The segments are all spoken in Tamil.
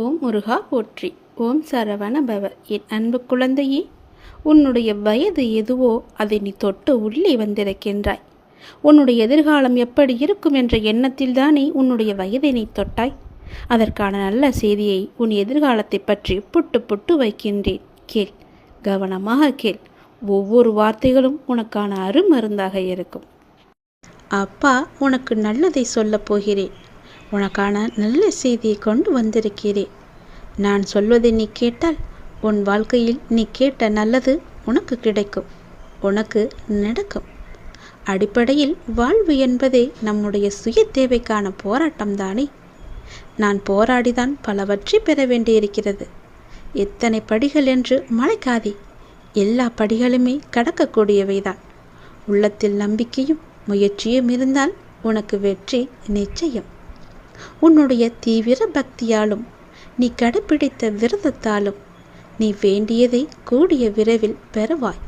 ஓம் முருகா போற்றி. ஓம் சரவண பவ. என் அன்பு குழந்தையே, உன்னுடைய வயது எதுவோ அதை நீ தொட்டு உள்ளே வந்திருக்கின்றாய். உன்னுடைய எதிர்காலம் எப்படி இருக்கும் என்ற எண்ணத்தில்தானே உன்னுடைய வயதை நீ தொட்டாய். அதற்கான நல்ல செய்தியை உன் எதிர்காலத்தை பற்றி புட்டு புட்டு வைக்கின்றேன். கேள், கவனமாக கேள். ஒவ்வொரு வார்த்தைகளும் உனக்கான அருமருந்தாக இருக்கும். அப்பா உனக்கு நல்லதை சொல்லப் போகிறேன். உனக்கான நல்ல செய்தியை கொண்டு வந்திருக்கிறேன். நான் சொல்வதை நீ கேட்டால் உன் வாழ்க்கையில் நீ கேட்ட நல்லது உனக்கு கிடைக்கும், உனக்கு நடக்கும். அடிப்படையில் வாழ்வு என்பதே நம்முடைய சுய தேவைக்கான போராட்டம்தானே. நான் போராடிதான் பலவற்றை பெற வேண்டியிருக்கிறது. எத்தனை படிகள் என்று மலைக்காதே. எல்லா படிகளுமே கடக்கக்கூடியவைதான். உள்ளத்தில் நம்பிக்கையும் முயற்சியும் இருந்தால் உனக்கு வெற்றி நிச்சயம். உன்னுடைய தீவிர பக்தியாலும் நீ கடைப்பிடித்த விரதத்தாலும் நீ வேண்டியதை கூடிய விரைவில் பெறுவாய்.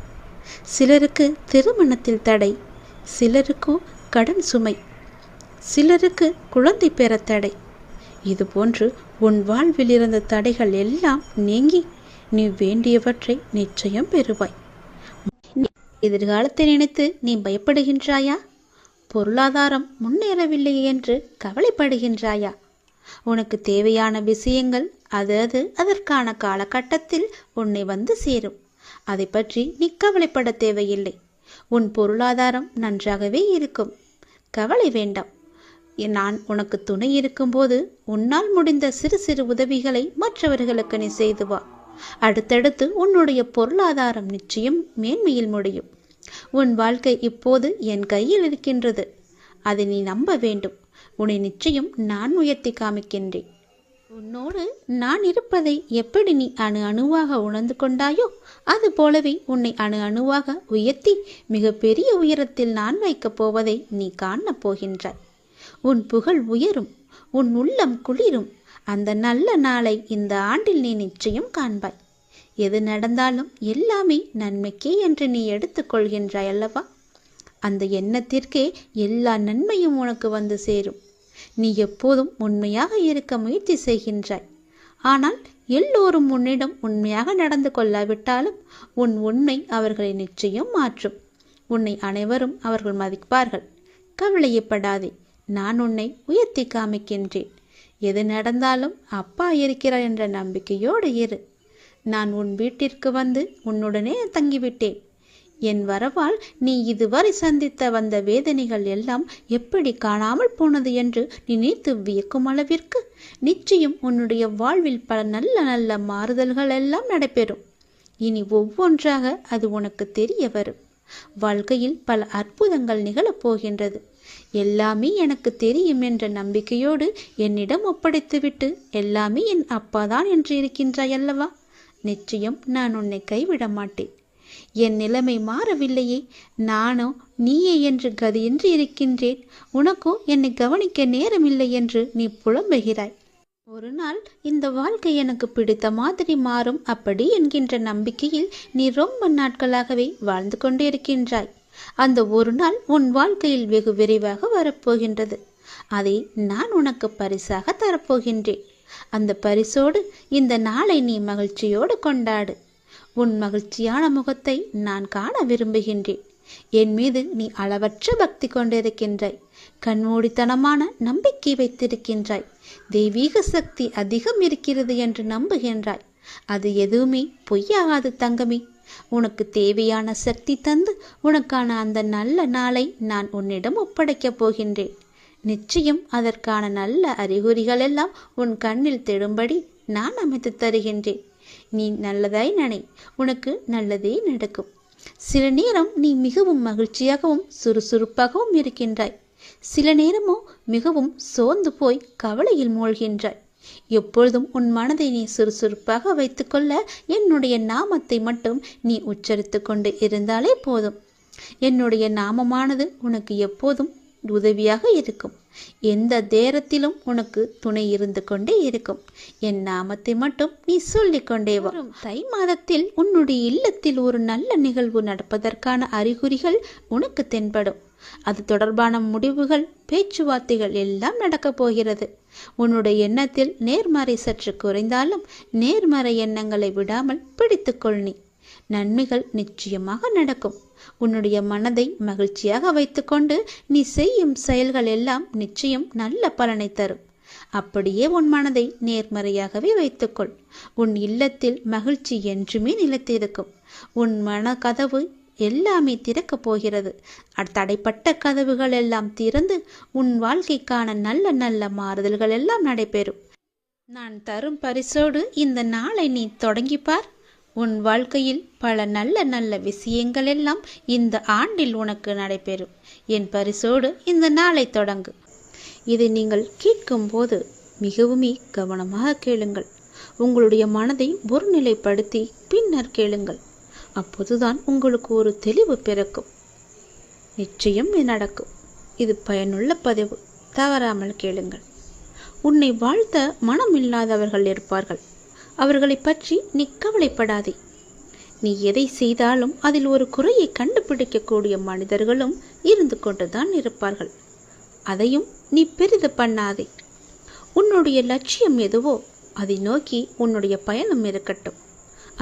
சிலருக்கு திருமணத்தில் தடை, சிலருக்கோ கடன் சுமை, சிலருக்கு குழந்தை பெற தடை. இதுபோன்று உன் வாழ்வில் இருந்த தடைகள் எல்லாம் நீங்கி நீ வேண்டியவற்றை நிச்சயம் பெறுவாய். எதிர்காலத்தை நினைத்து நீ பயப்படுகின்றாயா? பொருளாதாரம் முன்னேறவில்லை என்று கவலைப்படுகின்றாயா? உனக்கு தேவையான விஷயங்கள் அதற்கான காலகட்டத்தில் உன்னை வந்து சேரும். அதை பற்றி நீ கவலைப்பட தேவையில்லை. உன் பொருளாதாரம் நன்றாகவே இருக்கும். கவலை வேண்டாம். நான் உனக்கு துணை இருக்கும்போது உன்னால் முடிந்த சிறு சிறு உதவிகளை மற்றவர்களுக்கு நீ செய்து வா. அடுத்தடுத்து உன்னுடைய பொருளாதாரம் நிச்சயம் மேன்மையில் முடியும். உன் வாழ்க்கை இப்போது என் கையில் இருக்கின்றது. அதை நீ நம்ப வேண்டும். உன்னை நிச்சயம் நான் உயர்த்தி காமிக்கின்றேன். உன்னோடு நான் இருப்பதை எப்படி நீ அணு அணுவாக உணர்ந்து கொண்டாயோ அது போலவே உன்னை அணு அணுவாக உயர்த்தி மிக பெரிய உயரத்தில் நான் வைக்கப் போவதை நீ காணப் போகின்றாய். உன் புகழ் உயரும், உன் உள்ளம் குளிரும். அந்த நல்ல நாளை இந்த ஆண்டில் நீ நிச்சயம் காண்பாய். எது நடந்தாலும் எல்லாமே நன்மைக்கே என்று நீ எடுத்துக்கொள்கின்றாய் அல்லவா? அந்த எண்ணத்திற்கே எல்லா நன்மையும் உனக்கு வந்து சேரும். நீ எப்போதும் உண்மையாக இருக்க முயற்சி செய்கின்றாய். ஆனால் எல்லோரும் உன்னிடம் உண்மையாக நடந்து கொள்ளாவிட்டாலும் உன் உண்மை அவர்களை நிச்சயம் மாற்றும். உன்னை அனைவரும் அவர்கள் மதிப்பார்கள். கவலையப்படாதே. நான் உன்னை உயர்த்தி காமிக்கின்றேன். எது நடந்தாலும் அப்பா இருக்கிறார் என்ற நம்பிக்கையோடு இரு. நான் உன் வீட்டிற்கு வந்து உன்னுடனே தங்கிவிட்டேன். என் வரவால் நீ இதுவரை சந்தித்த வந்த வேதனைகள் எல்லாம் எப்படி காணாமல் போனது என்று நினைத்து வியக்கும் அளவிற்கு நிச்சயம் உன்னுடைய வாழ்வில் பல நல்ல நல்ல மாறுதல்கள் எல்லாம் நடைபெறும். இனி ஒவ்வொன்றாக அது உனக்கு தெரிய வரும். வாழ்க்கையில் பல அற்புதங்கள் நிகழப்போகின்றது. எல்லாமே எனக்கு தெரியும் என்ற நம்பிக்கையோடு என்னிடம் ஒப்படைத்துவிட்டு எல்லாமே என் அப்பாதான் என்று இருக்கின்றாய் அல்லவா? நிச்சயம் நான் உன்னை கைவிட மாட்டேன். என் நிலைமை மாறவில்லையே, நானோ நீயே என்று கதியின்றி இருக்கின்றேன். உனக்கோ என்னை கவனிக்க நேரமில்லை என்று நீ புலம்புகிறாய். ஒரு நாள் இந்த வாழ்க்கை எனக்கு பிடித்த மாதிரி மாறும் அப்படி என்கின்ற நம்பிக்கையில் நீ ரொம்ப நாட்களாகவே வாழ்ந்து கொண்டே இருக்கின்றாய். அந்த ஒரு நாள் உன் வாழ்க்கையில் வெகு விரைவாக வரப்போகின்றது. அதை நான் உனக்கு பரிசாக தரப்போகின்றேன். அந்த பரிசோடு இந்த நாளை நீ மகிழ்ச்சியோடு கொண்டாடு. உன் மகிழ்ச்சியான முகத்தை நான் காண விரும்புகின்றேன். என் மீது நீ அளவற்ற பக்தி கொண்டிருக்கின்றாய். கண்மூடித்தனமான நம்பிக்கை வைத்திருக்கின்றாய். தெய்வீக சக்தி அதிகம் இருக்கிறது என்று நம்புகின்றாய். அது எதுவுமே பொய்யாகாது தங்கமே. உனக்கு தேவையான சக்தி தந்து உனக்கான அந்த நல்ல நாளை நான் உன்னிடம் ஒப்படைக்கப் போகின்றேன். நிச்சயம் அதற்கான நல்ல அறிகுறிகள் எல்லாம் உன் கண்ணில் தெடும்படி நான் அமைத்து தருகின்றேன். நீ நல்லதாய் நினை, உனக்கு நல்லதே நடக்கும். சில நேரம் நீ மிகவும் மகிழ்ச்சியாகவும் சுறுசுறுப்பாகவும் இருக்கின்றாய். சில நேரமோ மிகவும் சோர்ந்து போய் கவலையில் மூழ்கின்றாய். எப்பொழுதும் உன் மனதை நீ சுறுசுறுப்பாக வைத்துக்கொள்ள என்னுடைய நாமத்தை மட்டும் நீ உச்சரித்து கொண்டு இருந்தாலே போதும். என்னுடைய நாமமானது உனக்கு எப்போதும் உதவியாக இருக்கும். எந்த நேரத்திலும் உனக்கு துணை இருந்து கொண்டே இருக்கும். என் நாமத்தை மட்டும் நீ சொல்லிக்கொண்டே வா. தை மாதத்தில் உன்னுடைய இல்லத்தில் ஒரு நல்ல நிகழ்வு நடப்பதற்கான அறிகுறிகள் உனக்கு தென்படும். அது தொடர்பான முடிவுகள், பேச்சுவார்த்தைகள் எல்லாம் நடக்கப் போகிறது. உன்னுடைய எண்ணத்தில் நேர்மறை சற்று குறைந்தாலும் நேர்மறை எண்ணங்களை விடாமல் பிடித்துக்கொள். நீ நன்மைகள் நிச்சயமாக நடக்கும். உன்னுடைய மனதை மகிழ்ச்சியாக வைத்துக்கொண்டு நீ செய்யும் செயல்கள் எல்லாம் நிச்சயம் நல்ல பலனை தரும். அப்படியே உன் மனதை நேர்மறையாகவே வைத்துக்கொள். உன் இல்லத்தில் மகிழ்ச்சி என்றுமே நிலைத்திருக்கும். உன் மன கதவு எல்லாமே திறக்கப் போகிறது. தடைப்பட்ட கதவுகள் எல்லாம் திறந்து உன் வாழ்க்கைக்கான நல்ல நல்ல மாறுதல்கள் எல்லாம் நடைபெறும். நான் தரும் பரிசோடு இந்த நாளை நீ தொடங்கிப்பார். உன் வாழ்க்கையில் பல நல்ல நல்ல விஷயங்கள் எல்லாம் இந்த ஆண்டில் உனக்கு நடைபெறும். என் பரிசோடு இந்த நாளை தொடங்கு. இதை நீங்கள் கேட்கும்போது மிகவுமே கவனமாக கேளுங்கள். உங்களுடைய மனதை ஒருநிலைப்படுத்தி பின்னர் கேளுங்கள். அப்போதுதான் உங்களுக்கு ஒரு தெளிவு பிறக்கும். நிச்சயம் இது நடக்கும். இது பயனுள்ள பதிவு. தவறாமல் கேளுங்கள். உன்னை வாழ்த்த மனம் இல்லாதவர்கள் இருப்பார்கள். அவர்களை பற்றி நீ கவலைப்படாதே. நீ எதை செய்தாலும் அதில் ஒரு குறையை கண்டுபிடிக்கக்கூடிய மனிதர்களும் இருந்து கொண்டுதான் இருப்பார்கள். அதையும் நீ பெரிது பண்ணாதே. உன்னுடைய லட்சியம் எதுவோ அதை நோக்கி உன்னுடைய பயணம் இருக்கட்டும்.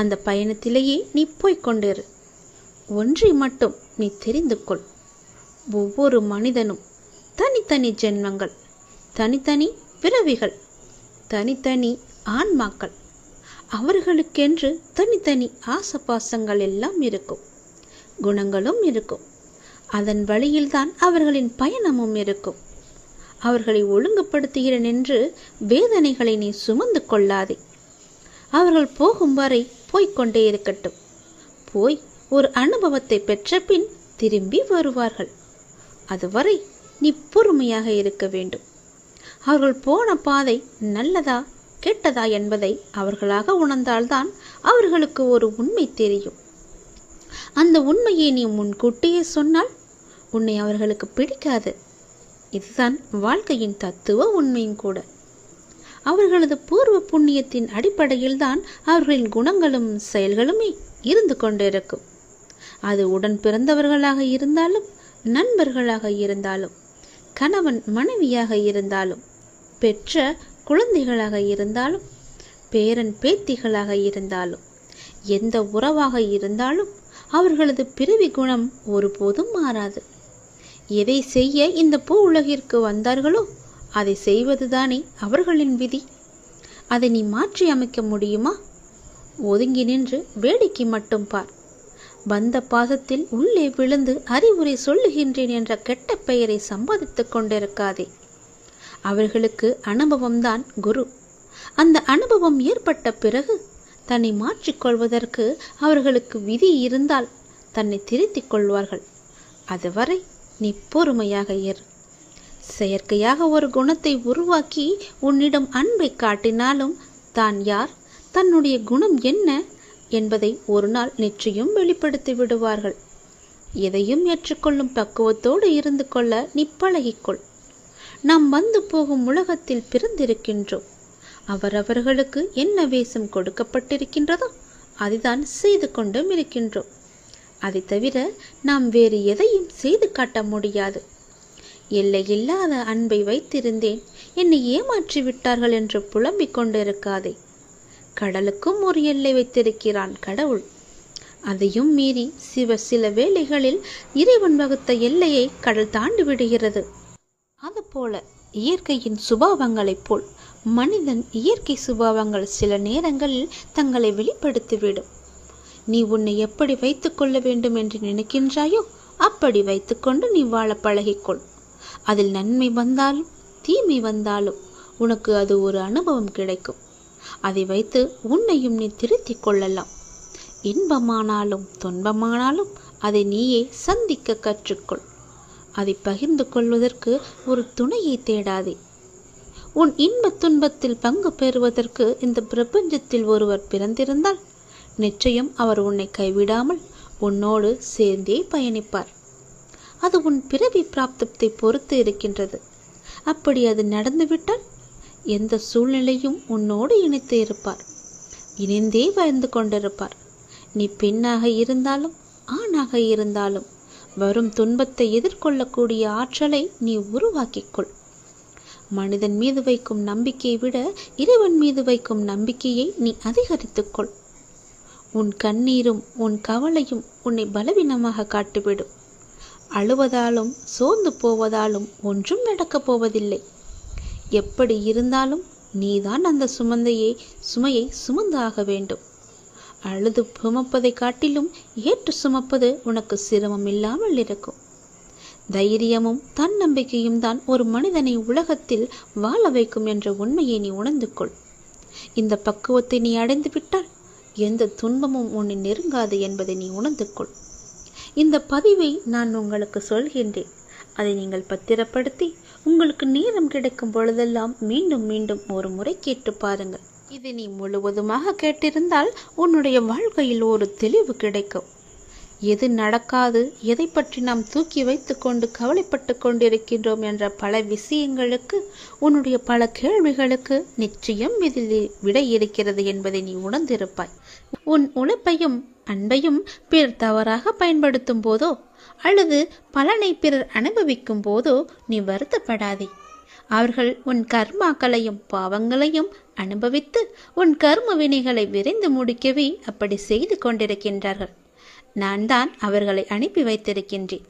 அந்த பயணத்திலேயே நீ போய்கொண்டிரு. ஒன்றை மட்டும் நீ தெரிந்து கொள். ஒவ்வொரு மனிதனும் தனித்தனி ஜென்மங்கள், தனித்தனி பிறவிகள், தனித்தனி ஆன்மாக்கள். அவர்களுக்கென்று தனித்தனி ஆசபாசங்கள் எல்லாம் இருக்கும், குணங்களும் இருக்கும். அதன் வழியில்தான் அவர்களின் பயணமும் இருக்கும். அவர்களை ஒழுங்குபடுத்துகிறேன் என்று வேதனைகளை நீ சுமந்து கொள்ளாதே. அவர்கள் போகும் வரை போய்கொண்டே இருக்கட்டும். போய் ஒரு அனுபவத்தை பெற்ற பின் திரும்பி வருவார்கள். அதுவரை நீ பொறுமையாக இருக்க வேண்டும். அவர்கள் போன பாதை நல்லதா கெட்டதா என்பதை அவர்களாக உணர்ந்தால்தான் அவர்களுக்கு ஒரு உண்மை தெரியும். அந்த உண்மையை நீ முன்கூட்டியே சொன்னால் உன்னை அவர்களுக்கு பிடிக்காது. இதுதான் வாழ்க்கையின் தத்துவ உண்மையும் கூட. அவர்களது பூர்வ புண்ணியத்தின் அடிப்படையில் தான் அவர்களின் குணங்களும் செயல்களுமே இருந்து கொண்டிருக்கும். அது உடன் பிறந்தவர்களாக இருந்தாலும், நண்பர்களாக இருந்தாலும், கணவன் மனைவியாக இருந்தாலும், பெற்ற குழந்தைகளாக இருந்தாலும், பேரன் பேத்திகளாக இருந்தாலும், எந்த உறவாக இருந்தாலும் அவர்களது பிறவி குணம் ஒருபோதும் மாறாது. எதை செய்ய இந்த பூ உலகிற்கு வந்தார்களோ அதை செய்வதுதானே அவர்களின் விதி. அதை நீ மாற்றி அமைக்க முடியுமா? ஒதுங்கி நின்று வேடிக்கை மட்டும் பார். வந்த பாசத்தில் உள்ளே விழுந்து அறிவுரை சொல்லுகின்றேன் என்ற கெட்ட பெயரை சம்பாதித்துக் கொண்டிருக்காதே. அவர்களுக்கு அனுபவம்தான் குரு. அந்த அனுபவம் ஏற்பட்ட பிறகு தன்னை மாற்றிக்கொள்வதற்கு அவர்களுக்கு விதி இருந்தால் தன்னை திருத்திக் கொள்வார்கள். அதுவரை நீ பொறுமையாக இரு. செயற்கையாக ஒரு குணத்தை உருவாக்கி உன்னிடம் அன்பை காட்டினாலும் தான் யார், தன்னுடைய குணம் என்ன என்பதை ஒரு நாள் நிச்சயம் வெளிப்படுத்தி விடுவார்கள். எதையும் ஏற்றுக்கொள்ளும் பக்குவத்தோடு இருந்து கொள்ள நீ பழகிக்கொள். நாம் வந்து போகும் உலகத்தில் பிறந்திருக்கின்றோம். அவரவர்களுக்கு என்ன வேஷம் கொடுக்கப்பட்டிருக்கின்றதோ அதைதான் செய்து கொண்டும் இருக்கின்றோம். அதை தவிர நாம் வேறு எதையும் செய்து காட்ட முடியாது. எல்லையில்லாத அன்பை வைத்திருந்தேன், என்னை ஏமாற்றி விட்டார்கள் என்று புலம்பிக் கொண்டிருக்காதே. கடலுக்கும் ஒரு எல்லை வைத்திருக்கிறான் கடவுள். அதையும் மீறி சில வேளைகளில் இறைவன் வகுத்த எல்லையை கடல் தாண்டி விடுகிறது. அதுபோல இயற்கையின் சுபாவங்களைப் போல் மனிதன் இயற்கை சுபாவங்கள் சில நேரங்களில் தங்களை வெளிப்படுத்திவிடும். நீ உன்னை எப்படி வைத்துக் கொள்ள வேண்டும் என்று நினைக்கின்றாயோ அப்படி வைத்துக்கொண்டு நீ வாழ பழகிக்கொள். அதில் நன்மை வந்தாலும் தீமை வந்தாலும் உனக்கு அது ஒரு அனுபவம் கிடைக்கும். அதை வைத்து உன்னையும் நீ திருத்திக் கொள்ளலாம். இன்பமானாலும் துன்பமானாலும் அதை நீயே சந்திக்க கற்றுக்கொள். அதை பகிர்ந்து கொள்வதற்கு ஒரு துணையை தேடாதே. உன் இன்ப துன்பத்தில் பங்கு பெறுவதற்கு இந்த பிரபஞ்சத்தில் ஒருவர் பிறந்திருந்தால் நிச்சயம் அவர் உன்னை கைவிடாமல் உன்னோடு சேர்ந்தே பயணிப்பார். அது உன் பிறவி பிராப்தத்தை பொறுத்து இருக்கின்றது. அப்படி அது நடந்துவிட்டால் எந்த சூழ்நிலையும் உன்னோடு இணைத்து இருப்பார். இணைந்தே வாழ்ந்து கொண்டிருப்பார். நீ பெண்ணாக இருந்தாலும் ஆணாக இருந்தாலும் வரும் துன்பத்தை எதிர்கொள்ளக்கூடிய ஆற்றலை நீ உருவாக்கிக்கொள். மனிதன் மீது வைக்கும் நம்பிக்கையை விட இறைவன் மீது வைக்கும் நம்பிக்கையை நீ அதிகரித்துக்கொள். உன் கண்ணீரும் உன் கவலையும் உன்னை பலவீனமாக காட்டிவிடும். அழுவதாலும் சோர்ந்து போவதாலும் ஒன்றும் நடக்கப் போவதில்லை. எப்படி இருந்தாலும் நீதான் அந்த சுமையை சுமந்தாக வேண்டும். அழுது சுமப்பதை காட்டிலும் ஏற்று சுமப்பது உனக்கு சிரமம் இல்லாமல் இருக்கும். தைரியமும் தன்னம்பிக்கையும் தான் ஒரு மனிதனை உலகத்தில் வாழ வைக்கும் என்ற உண்மையை நீ உணர்ந்து கொள். இந்த பக்குவத்தை நீ அடைந்து விட்டால் எந்த துன்பமும் உன்னை நெருங்காது என்பதை நீ உணர்ந்து கொள். இந்த பதிவை நான் உங்களுக்கு சொல்கின்றேன். அதை நீங்கள் பத்திரப்படுத்தி உங்களுக்கு நேரம் கிடைக்கும் பொழுதெல்லாம் மீண்டும் மீண்டும் ஒரு முறை கேட்டு பாருங்கள். இதை நீ முழுவதுமாக கேட்டிருந்தால் உன்னுடைய வாழ்க்கையில் ஒரு தெளிவு கிடைக்கும். எது நடக்காது, எதை பற்றி நாம் தூக்கி வைத்து கொண்டு கவலைப்பட்டு கொண்டிருக்கின்றோம் என்ற பல விஷயங்களுக்கு, உன்னுடைய பல கேள்விகளுக்கு நிச்சயம் இதில் விடை இருக்கிறது என்பதை நீ உணர்ந்திருப்பாய். உன் உழைப்பையும் அன்பையும் பிறர் தவறாக பயன்படுத்தும் போதோ அல்லது பலனை பிறர் அனுபவிக்கும் போதோ நீ வருத்தப்படாதே. அவர்கள் உன் கர்மாக்களையும் பாவங்களையும் அனுபவித்து உன் கர்ம வினைகளை விரைந்து முடிக்கவே அப்படி செய்து கொண்டிருக்கின்றார்கள். நான் தான் அவர்களை அனுப்பி வைத்திருக்கின்றேன்.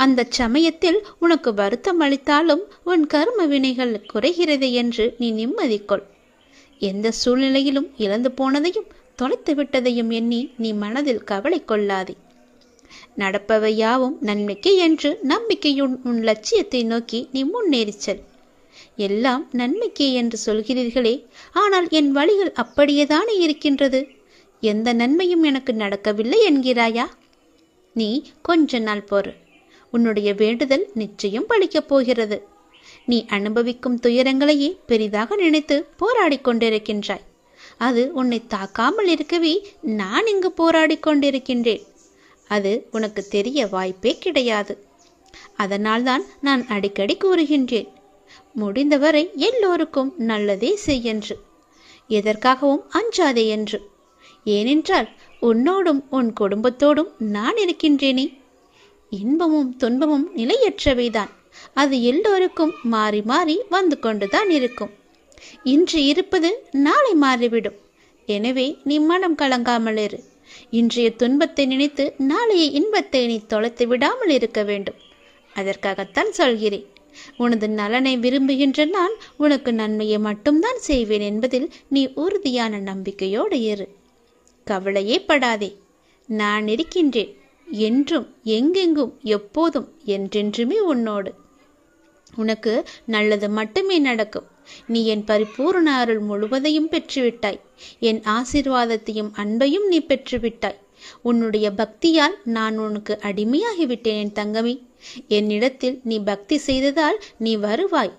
அந்த சமயத்தில் உனக்கு வருத்தம் அளித்தாலும் உன் கர்ம வினைகள் குறைகிறது என்று நீ நிம்மதி கொள். எந்த சூழ்நிலையிலும் இழந்து போனதையும் தொலைத்து விட்டதையும் எண்ணி நீ மனதில் கவலை கொள்ளாதே. நடப்பவை யாவும் நன்மைக்கு என்று நம்பிக்கையுன் உன் லட்சியத்தை நோக்கி நீ முன்னேறிச்சல். எல்லாம் நன்மைக்கே என்று சொல்கிறீர்களே, ஆனால் என் வழிகள் அப்படியேதானே இருக்கின்றது. எந்த நன்மையும் எனக்கு நடக்கவில்லை என்கிறாயா? நீ கொஞ்ச நாள் பொறு. உன்னுடைய வேண்டுதல் நிச்சயம் பலிக்கப் போகிறது. நீ அனுபவிக்கும் துயரங்களையே பெரிதாக நினைத்து போராடி கொண்டிருக்கின்றாய். அது உன்னை தாக்காமல் இருக்கவே நான் இங்கு போராடி கொண்டிருக்கின்றேன். அது உனக்கு தெரிய வாய்ப்பே கிடையாது. அதனால்தான் நான் அடிக்கடி கூறுகின்றேன், முடிந்தவரை எல்லோருக்கும் நல்லதே செய்யென்று, எதற்காகவும் அஞ்சாதே என்று. ஏனென்றால் உன்னோடும் உன் குடும்பத்தோடும் நான் இருக்கின்றேனே. இன்பமும் துன்பமும் நிலையற்றவைதான். அது எல்லோருக்கும் மாறி மாறி வந்து கொண்டுதான் இருக்கும். இன்று இருப்பது நாளை மாறிவிடும். எனவே நீ மனம் கலங்காமல் இரு. இன்றைய துன்பத்தை நினைத்து நாளைய இன்பத்தை நீ தொலைத்து விடாமல் இருக்க வேண்டும். அதற்காகத்தான் சொல்கிறேன். உனது நலனை விரும்புகின்ற நான் உனக்கு நன்மையை மட்டும்தான் செய்வேன் என்பதில் நீ உறுதியான நம்பிக்கையோடு இரு. கவலையே படாதே. நான் இருக்கின்றேன். என்றும் எங்கெங்கும் எப்போதும் என்றென்றுமே உன்னோடு. உனக்கு நல்லது மட்டுமே நடக்கும். நீ என் பரிபூர்ண அருள் முழுவதையும் பெற்றுவிட்டாய். என் ஆசீர்வாதத்தையும் அன்பையும் நீ பெற்றுவிட்டாய். உன்னுடைய பக்தியால் நான் உனக்கு அடிமையாகிவிட்டேன் என் தங்கமே. என்னிடத்தில் நீ பக்தி செய்ததால் நீ வருவாய்.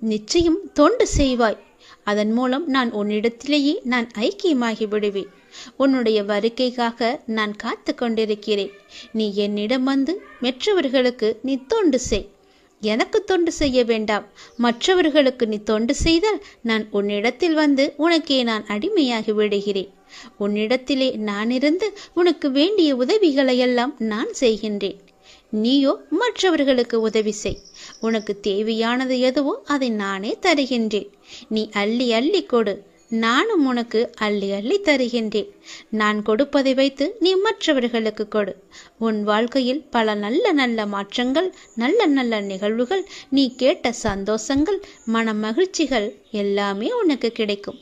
நிச்சயம் தொண்டு செய்வாய். அதன் மூலம் நான் உன்னிடத்திலேயே நான் ஐக்கியமாகி விடுவேன். உன்னுடைய வருகைக்காக நான் காத்து கொண்டிருக்கிறேன். நீ என்னிடம் வந்து மற்றவர்களுக்கு நீ தொண்டு செய். எனக்கு தொண்டு செய்ய வேண்டாம். மற்றவர்களுக்கு நீ தொண்டு செய்தால் நான் உன்னிடத்தில் வந்து உனக்கே நான் அடிமையாகி விடுகிறேன். உன்னிடத்திலே நான் இருந்து உனக்கு வேண்டிய உதவிகளையெல்லாம் நான் செய்கின்றேன். நீயோ மற்றவர்களுக்கு உதவி செய். உனக்கு தேவையானது எதுவோ அதை நானே தருகின்றேன். நீ அள்ளி அள்ளி கொடு. நானும் உனக்கு அள்ளி அள்ளி தருகின்றேன். நான் கொடுப்பதை வைத்து நீ மற்றவர்களுக்கு கொடு. உன் வாழ்க்கையில் பல நல்ல நல்ல மாற்றங்கள், நல்ல நல்ல நிகழ்வுகள், நீ கேட்ட சந்தோஷங்கள், மன மகிழ்ச்சிகள் எல்லாமே உனக்கு கிடைக்கும்.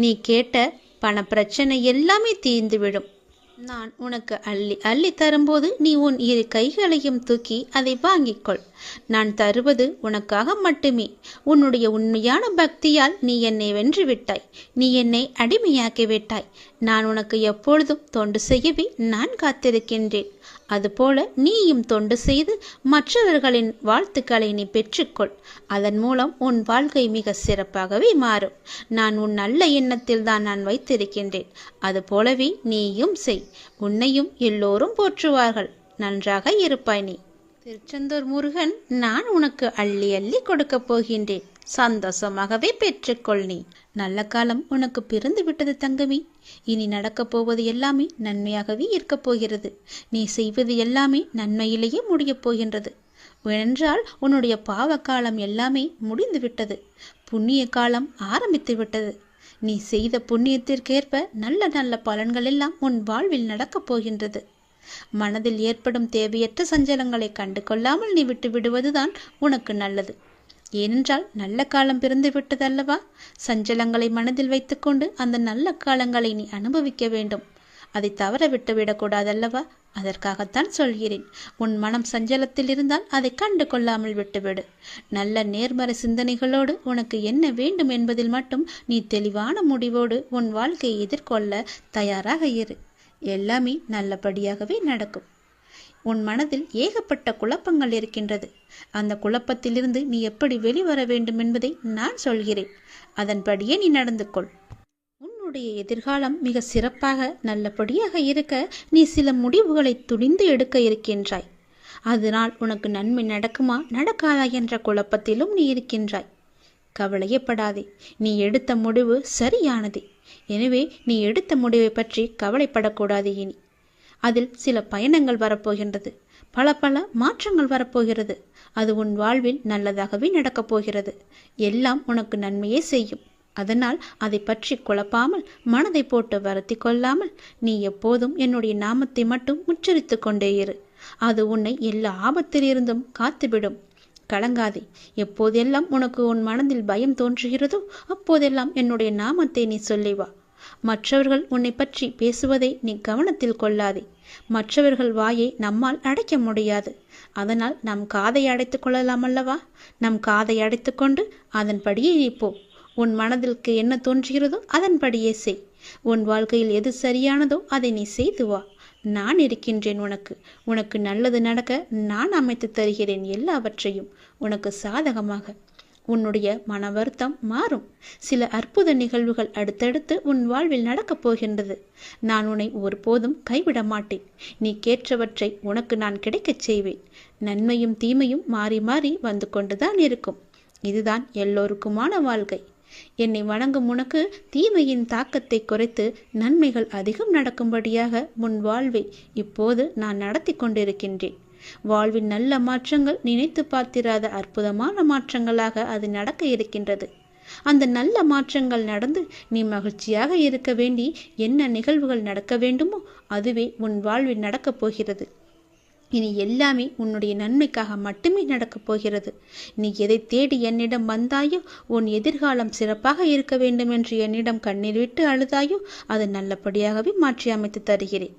நீ கேட்ட பண பிரச்சனை எல்லாமே தீர்ந்துவிடும். நான் உனக்கு அள்ளி அள்ளி தரும்போது நீ உன் இரு கைகளையும் தூக்கி அதை வாங்கிக்கொள். நான் தருவது உனக்காக மட்டுமே. உன்னுடைய உண்மையான பக்தியால் நீ என்னை வென்று விட்டாய். நீ என்னை அடிமையாக்கி விட்டாய். நான் உனக்கு எப்பொழுதும் தொண்டு செய்யவே நான் காத்திருக்கின்றேன். அதுபோல நீயும் தொண்டு செய்து மற்றவர்களின் வாழ்த்துக்களை நீ பெற்றுக்கொள். அதன் மூலம் உன் வாழ்க்கை மிக சிறப்பாகவே மாறும். நான் உன் நல்ல எண்ணத்தில் தான் நான் வைத்திருக்கின்றேன். அதுபோலவே நீயும் செய். உன்னையும் எல்லோரும் போற்றுவார்கள். நன்றாக இருப்பாய் நீ. திருச்செந்தூர் முருகன் நான் உனக்கு அள்ளி அள்ளி கொடுக்கப் போகின்றேன். சந்தோஷமாகவே பெற்றுக்கொள். நீ நல்ல காலம் உனக்கு பிறந்து விட்டது தங்கமே. இனி நடக்கப் போவது எல்லாமே நன்மையாகவே இருக்கப் போகிறது. நீ செய்வது எல்லாமே நன்மையிலேயே முடியப் போகின்றது. ஏனென்றால் உன்னுடைய பாவக்காலம் எல்லாமே முடிந்து விட்டது. புண்ணிய காலம் ஆரம்பித்து விட்டது. நீ செய்த புண்ணியத்திற்கேற்ப நல்ல நல்ல பலன்கள் எல்லாம் உன் வாழ்வில் நடக்கப் போகின்றது. மனதில் ஏற்படும் தேவையற்ற சஞ்சலங்களை கண்டு கொள்ளாமல் நீ விட்டு விடுவதுதான் உனக்கு நல்லது. ஏனென்றால் நல்ல காலம் பிறந்து விட்டதல்லவா? சஞ்சலங்களை மனதில் வைத்துக்கொண்டு அந்த நல்ல காலங்களை நீ அனுபவிக்க வேண்டும். அதை தவற விட்டு விடக்கூடாதல்லவா? அதற்காகத்தான் சொல்கிறேன். உன் மனம் சஞ்சலத்தில் இருந்தால் அதை கண்டு கொள்ளாமல் விட்டுவிடு. நல்ல நேர்மறை சிந்தனைகளோடு உனக்கு என்ன வேண்டும் என்பதில் மட்டும் நீ தெளிவான முடிவோடு உன் வாழ்க்கையை எதிர்கொள்ள தயாராக இரு. எல்லாமே நல்லபடியாகவே நடக்கும். உன் மனதில் ஏகப்பட்ட குழப்பங்கள் இருக்கின்றது. அந்த குழப்பத்திலிருந்து நீ எப்படி வெளிவர வேண்டும் என்பதை நான் சொல்கிறேன். அதன்படியே நீ நடந்து கொள். உன்னுடைய எதிர்காலம் மிக சிறப்பாக நல்லபடியாக இருக்க நீ சில முடிவுகளை துணிந்து எடுக்க இருக்கின்றாய். அதனால் உனக்கு நன்மை நடக்குமா நடக்காதா என்ற குழப்பத்திலும் நீ இருக்கின்றாய். கவலையப்படாதே. நீ எடுத்த முடிவு சரியானது. எனவே நீ எடுத்த முடிவை பற்றி கவலைப்படக்கூடாது. இனி அதில் சில பயணங்கள் வரப்போகின்றது. பல பல மாற்றங்கள் வரப்போகிறது. அது உன் வாழ்வில் நல்லதாகவே நடக்கப் போகிறது. எல்லாம் உனக்கு நன்மையே செய்யும். அதனால் அதை பற்றி குழப்பாமல், மனதை போட்டு வருத்தி கொள்ளாமல் நீ எப்போதும் என்னுடைய நாமத்தை மட்டும் உச்சரித்து கொண்டே இரு. அது உன்னை எல்லா ஆபத்திலிருந்தும் காத்துவிடும். கலங்காதே. எப்போதெல்லாம் உனக்கு உன் மனதில் பயம் தோன்றுகிறதோ அப்போதெல்லாம் என்னுடைய நாமத்தை நீ சொல்லி வா. மற்றவர்கள் உன்னை பற்றி பேசுவதை நீ கவனத்தில் கொள்ளாதே. மற்றவர்கள் வாயை நம்மால் அடைக்க முடியாது. அதனால் நம் காதை அடைத்து கொள்ளலாம் அல்லவா? நம் காதை அடைத்து கொண்டு அதன்படியே நீ போ. உன் மனதிற்கு என்ன தோன்றுகிறதோ அதன்படியே செய். உன் வாழ்க்கையில் எது சரியானதோ அதை நீ செய்து வா. நான் இருக்கின்றேன் உனக்கு. உனக்கு நல்லது நடக்க நான் அமைத்து தருகிறேன் எல்லாவற்றையும் உனக்கு சாதகமாக. உன்னுடைய மன வருத்தம் மாறும். சில அற்புத நிகழ்வுகள் அடுத்தடுத்து உன் வாழ்வில் நடக்கப் போகின்றது. நான் உன்னை ஒருபோதும் கைவிட மாட்டேன். நீ கேட்டவற்றை உனக்கு நான் கிடைக்கச் செய்வேன். நன்மையும் தீமையும் மாறி மாறி வந்து கொண்டுதான் இருக்கும். இதுதான் எல்லோருக்குமான வாழ்க்கை. என்னை வணங்கும் உனக்கு தீமையின் தாக்கத்தை குறைத்து நன்மைகள் அதிகம் நடக்கும்படியாக உன் வாழ்வை இப்போது நான் நடத்தி கொண்டிருக்கின்றேன். வாழ்வின் நல்ல மாற்றங்கள் நினைத்து பார்த்திராத அற்புதமான மாற்றங்களாக அது நடக்க இருக்கின்றது. அந்த நல்ல மாற்றங்கள் நடந்து நீ மகிழ்ச்சியாக இருக்க வேண்டி என்ன நிகழ்வுகள் நடக்க வேண்டுமோ அதுவே உன் வாழ்வில் நடக்கப் போகிறது. இனி எல்லாமே உன்னுடைய நன்மைக்காக மட்டுமே நடக்கப் போகிறது. நீ எதை தேடி என்னிடம் வந்தாயோ, உன் எதிர்காலம் சிறப்பாக இருக்க வேண்டும் என்று என்னிடம் கண்ணீர் விட்டு அழுதாயோ, அது நல்லபடியாகவே மாற்றி அமைத்து தருகிறேன்.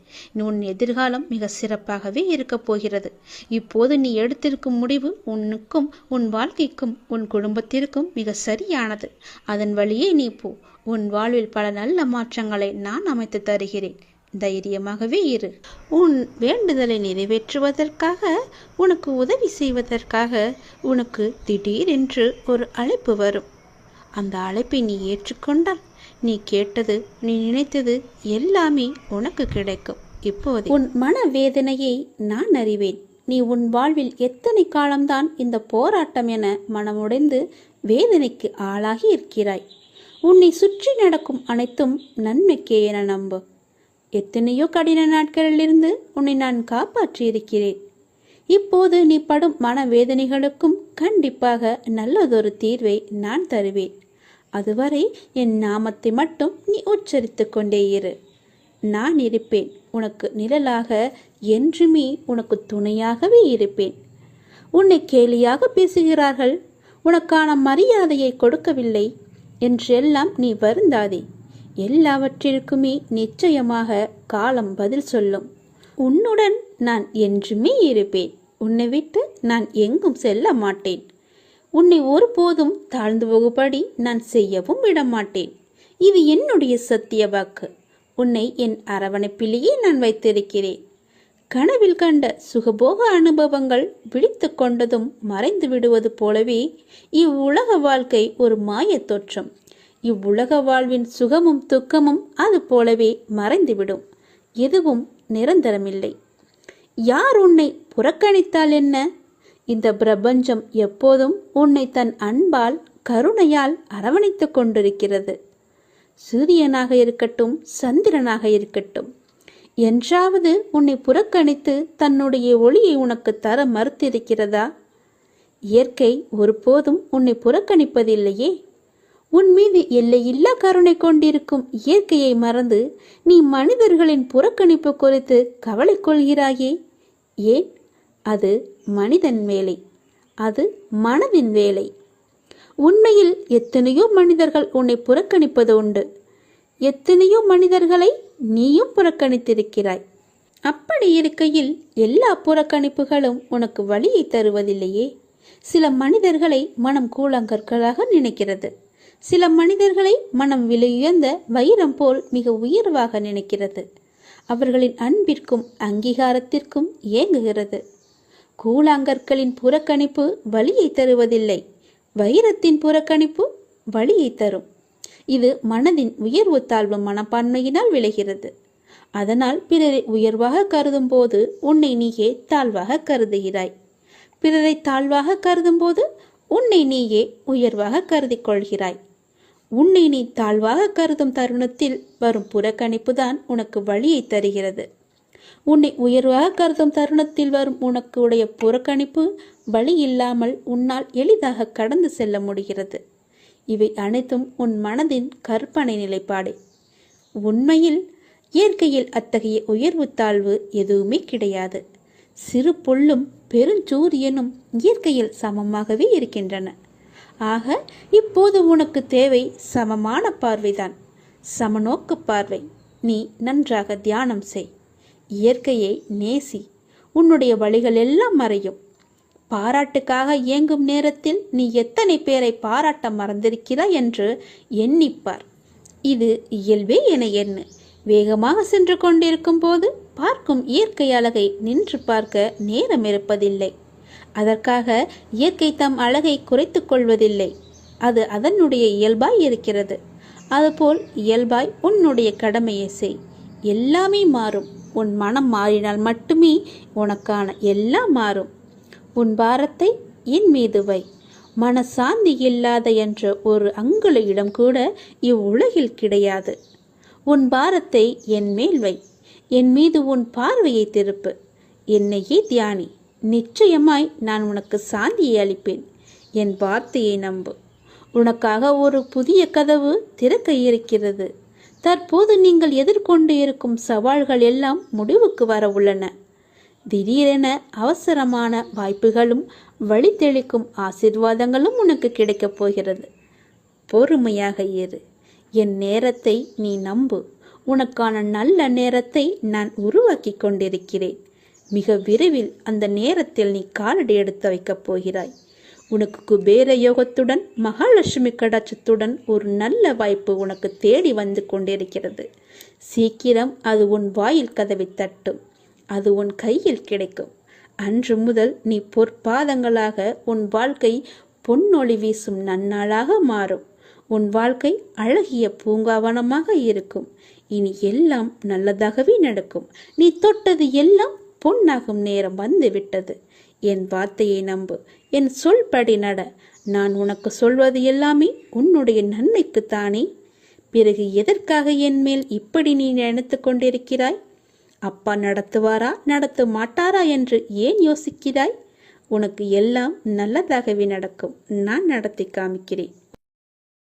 உன் எதிர்காலம் மிக சிறப்பாகவே இருக்கப் போகிறது. இப்போது நீ எடுத்திருக்கும் முடிவு உனக்கும் உன் வாழ்க்கைக்கும் உன் குடும்பத்திற்கும் மிக சரியானது. அதன் வழியே நீ போ. உன் வாழ்வில் பல நல்ல மாற்றங்களை நான் அமைத்து தருகிறேன். தைரியமாகவே இரு. உன் வேண்டுதலை நிறைவேற்றுவதற்காக, உனக்கு உதவி செய்வதற்காக உனக்கு திடீரென்று ஒரு அழைப்பு வரும். அந்த அழைப்பை நீ ஏற்றுக்கொண்டால் நீ கேட்டது, நீ நினைத்தது எல்லாமே உனக்கு கிடைக்கும். இப்போது உன் மன வேதனையை நான் அறிவேன். நீ உன் வாழ்வில் எத்தனை காலம்தான் இந்த போராட்டம் என மனமுடைந்து வேதனைக்கு ஆளாகி இருக்கிறாய். உன்னை சுற்றி நடக்கும் அனைத்தும் நன்மைக்கே என நம்பு. எத்தனையோ கடின நாட்களிலிருந்து உன்னை நான் காப்பாற்றி இருக்கிறேன். இப்போது நீ படும் மனவேதனைகளுக்கும் கண்டிப்பாக நல்லதொரு தீர்வை நான் தருவேன். அதுவரை என் நாமத்தை மட்டும் நீ உச்சரித்து கொண்டே இரு. நான் இருப்பேன். உனக்கு நிழலாக, என்றுமே உனக்கு துணையாகவே இருப்பேன். உன்னை கேலியாக பேசுகிறார்கள், உனக்கான மரியாதையை கொடுக்கவில்லை என்றெல்லாம் நீ வருந்தாதே. எல்லாவற்றிற்குமே நிச்சயமாக காலம் பதில் சொல்லும். உன்னுடன் நான் என்றுமே இருப்பேன். உன்னை விட்டு நான் எங்கும் செல்ல மாட்டேன். உன்னை ஒருபோதும் தாழ்ந்து போகும்படி நான் செய்யவும் விடமாட்டேன். இது என்னுடைய சத்திய வாக்கு. உன்னை என் அரவணைப்பிலேயே நான் வைத்திருக்கிறேன். கனவில் கண்ட சுகபோக அனுபவங்கள் விழித்து கொண்டதும் மறைந்து விடுவது போலவே இவ்வுலக வாழ்க்கை ஒரு மாயத் தோற்றம். இவ்வுலக வாழ்வின் சுகமும் துக்கமும் அது போலவே மறைந்துவிடும். எதுவும் நிரந்தரமில்லை. யார் உன்னை புறக்கணித்தால் என்ன? இந்த பிரபஞ்சம் எப்போதும் உன்னை தன் அன்பால், கருணையால் அரவணைத்து கொண்டிருக்கிறது. சூரியனாக இருக்கட்டும், சந்திரனாக இருக்கட்டும், என்றாவது உன்னை புறக்கணித்து தன்னுடைய ஒளியை உனக்கு தர மறுத்திருக்கிறதா? இயற்கை ஒருபோதும் உன்னை புறக்கணிப்பதில்லையே. உன் மீது எல்லையில்லா கருணை கொண்டிருக்கும் இயற்கையை மறந்து நீ மனிதர்களின் புறக்கணிப்பு குறித்து கவலை கொள்கிறாயே ஏன்? அது மனிதன் வேலை, அது மனதின் வேலை. உண்மையில் எத்தனையோ மனிதர்கள் உன்னை புறக்கணிப்பது உண்டு. எத்தனையோ மனிதர்களை நீயும் புறக்கணித்திருக்கிறாய். அப்படி இருக்கையில் எல்லா புறக்கணிப்புகளும் உனக்கு வலியை தருவதில்லையே. சில மனிதர்களை மனம் கூழாங்கற்களாக நினைக்கிறது. சில மனிதர்களை மனம் விலையுயர்ந்த வைரம் போல் மிக உயர்வாக நினைக்கிறது. அவர்களின் அன்பிற்கும் அங்கீகாரத்திற்கும் ஏங்குகிறது. கூழாங்கற்களின் புறக்கணிப்பு வலியை தருவதில்லை, வைரத்தின் புறக்கணிப்பு வலியை தரும். இது மனதின் உயர்வு தாழ்வு மனப்பான்மையினால் விளைகிறது. அதனால் பிறரை உயர்வாக கருதும் போது உன்னை நீயே தாழ்வாக கருதுகிறாய். பிறரை தாழ்வாக கருதும் போது உன்னை நீயே உயர்வாக கருதி கொள்கிறாய். உன்னை நீ தாழ்வாக கருதும் தருணத்தில் வரும் புறக்கணிப்பு தான் உனக்கு வலியை தருகிறது. உன்னை உயர்வாக கருதும் தருணத்தில் வரும் உனக்கு உடைய புறக்கணிப்பு வலி இல்லாமல் உன்னால் எளிதாக கடந்து செல்ல முடிகிறது. இவை அனைத்தும் உன் மனதின் கற்பனை நிலைப்பாடே. உண்மையில் இயற்கையில் அத்தகைய உயர்வு தாழ்வு எதுவுமே கிடையாது. சிறு புல்லும் பெருஞ்சூரியனும் இயற்கையில் சமமாகவே இருக்கின்றன. ஆக இப்போது உனக்கு தேவை சமமான பார்வைதான், சமநோக்கு பார்வை. நீ நன்றாக தியானம் செய், இயற்கையை நேசி, உன்னுடைய வழிகள் எல்லாம் மறையும். பாராட்டுக்காக இயங்கும் நேரத்தில் நீ எத்தனை பேரை பாராட்ட மறந்திருக்கிறாய் என்று எண்ணிப்பார். இது இயல்பே என எண்ணு. வேகமாக சென்று கொண்டிருக்கும் போது பார்க்கும் இயற்கை அழகை நின்று பார்க்க நேரம் இருப்பதில்லை. அதற்காக இயற்கை தம் அழகை குறைத்து கொள்வதில்லை. அது அதனுடைய இயல்பாய் இருக்கிறது. அதுபோல் இயல்பாய் உன்னுடைய கடமையை செய். எல்லாமே மாறும். உன் மனம் மாறினால் மட்டுமே உனக்கான எல்லாம் மாறும். உன் பாரத்தை என் மீது வை. மனசாந்தி இல்லாத என்ற ஒரு அங்குல இடம் கூட இவ்வுலகில் கிடையாது. உன் பாரத்தை என் மேல் வை. என் மீது உன் பார்வையை திருப்பு. என்னையே தியானி. நிச்சயமாய் நான் உனக்கு சாந்தியை அளிப்பேன். என் வார்த்தையை நம்பு. உனக்காக ஒரு புதிய கதவு திறக்க இருக்கிறது. தற்போது நீங்கள் எதிர்கொண்டு இருக்கும் சவால்கள் எல்லாம் முடிவுக்கு வர உள்ளன. திடீரென அவசரமான வாய்ப்புகளும் வழி தெளிக்கும் ஆசீர்வாதங்களும் உனக்கு கிடைக்கப் போகிறது. பொறுமையாக இரு. என் நேரத்தை நீ நம்பு. உனக்கான நல்ல நேரத்தை நான் உருவாக்கி கொண்டிருக்கிறேன். மிக விரைவில் அந்த நேரத்தில் நீ காலடி எடுத்து வைக்கப் போகிறாய். உனக்கு குபேர யோகத்துடன் மகாலட்சுமி கடாட்சத்துடன் ஒரு நல்ல வாய்ப்பு உனக்கு தேடி வந்து கொண்டிருக்கிறது. சீக்கிரம் அது உன் வாயில் கதவை தட்டும். அது உன் கையில் கிடைக்கும். அன்று முதல் நீ பொற்பாதங்களாக உன் வாழ்க்கை பொன்னொளி வீசும் நன்னாளாக மாறும். உன் வாழ்க்கை அழகிய பூங்காவனமாக இருக்கும். இனி எல்லாம் நல்லதாகவே நடக்கும். நீ தொட்டது எல்லாம் பொன்னாகும் நேரம் வந்து விட்டது. என் வார்த்தையை நம்பு. என் சொல்படி நட. நான் உனக்கு சொல்வது எல்லாமே உன்னுடைய நன்மைக்குத்தானே. பிறகு எதற்காக என் மேல் இப்படி நீ நினைத்து கொண்டிருக்கிறாய்? அப்பா நடத்துவாரா நடத்த மாட்டாரா என்று ஏன் யோசிக்கிறாய்? உனக்கு எல்லாம் நல்லதாகவே நடக்கும். நான் நடத்தி காமிக்கிறேன்.